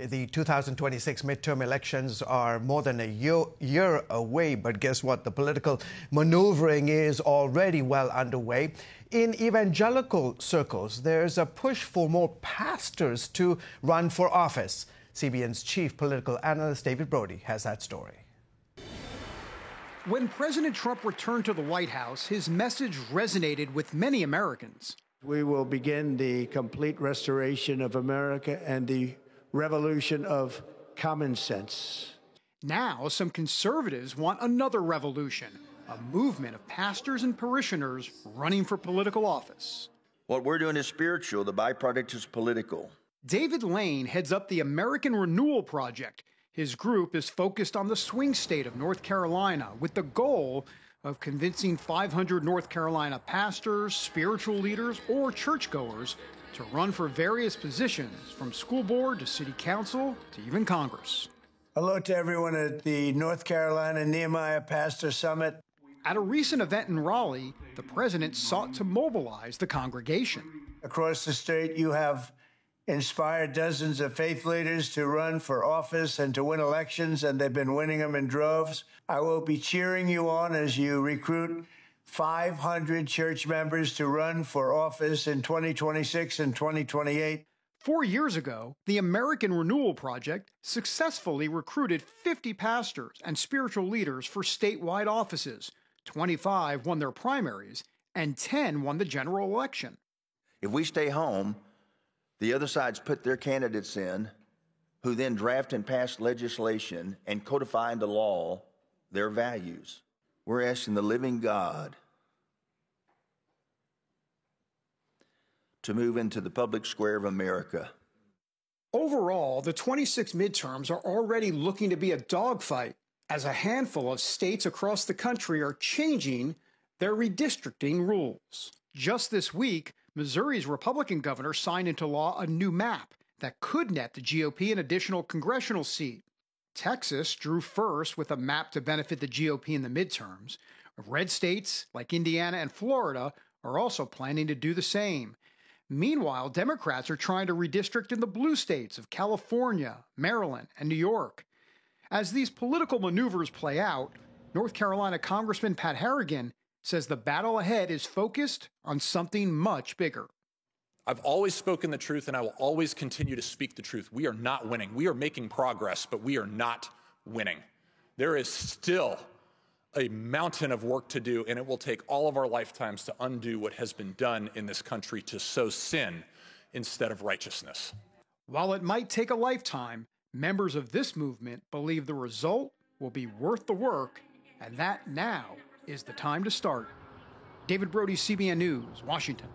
The 2026 midterm elections are more than a year away, but guess what? The political maneuvering is already well underway. In evangelical circles, there's a push for more pastors to run for office. CBN's chief political analyst, David Brody, has that story. When President Trump returned to the White House, his message resonated with many Americans. We will begin the complete restoration of America and the revolution of common sense. Now, some conservatives want another revolution, a movement of pastors and parishioners running for political office. What we're doing is spiritual. The byproduct is political. David Lane heads up the American Renewal Project. His group is focused on the swing state of North Carolina with the goal of convincing 500 North Carolina pastors, spiritual leaders, or churchgoers to run for various positions, from school board to city council to even Congress. Hello to everyone at the North Carolina Nehemiah Pastor Summit. At a recent event in Raleigh, the president sought to mobilize the congregation. Across the state, you have inspired dozens of faith leaders to run for office and to win elections, and they've been winning them in droves. I will be cheering you on as you recruit 500 church members to run for office in 2026 and 2028. 4 years ago, the American Renewal Project successfully recruited 50 pastors and spiritual leaders for statewide offices. 25 won their primaries, and 10 won the general election. If we stay home, the other side's put their candidates in, who then draft and pass legislation and codify into law their values. We're asking the living God to move into the public square of America. Overall, the 26 midterms are already looking to be a dogfight, as a handful of states across the country are changing their redistricting rules. Just this week, Missouri's Republican governor signed into law a new map that could net the GOP an additional congressional seat. Texas drew first with a map to benefit the GOP in the midterms. Red states like Indiana and Florida are also planning to do the same. Meanwhile, Democrats are trying to redistrict in the blue states of California, Maryland, and New York. As these political maneuvers play out, North Carolina Congressman Pat Harrigan says the battle ahead is focused on something much bigger. I've always spoken the truth, and I will always continue to speak the truth. We are not winning. We are making progress, but we are not winning. There is still a mountain of work to do, and it will take all of our lifetimes to undo what has been done in this country to sow sin instead of righteousness. While it might take a lifetime, members of this movement believe the result will be worth the work, and that now is the time to start. David Brody, CBN News, Washington.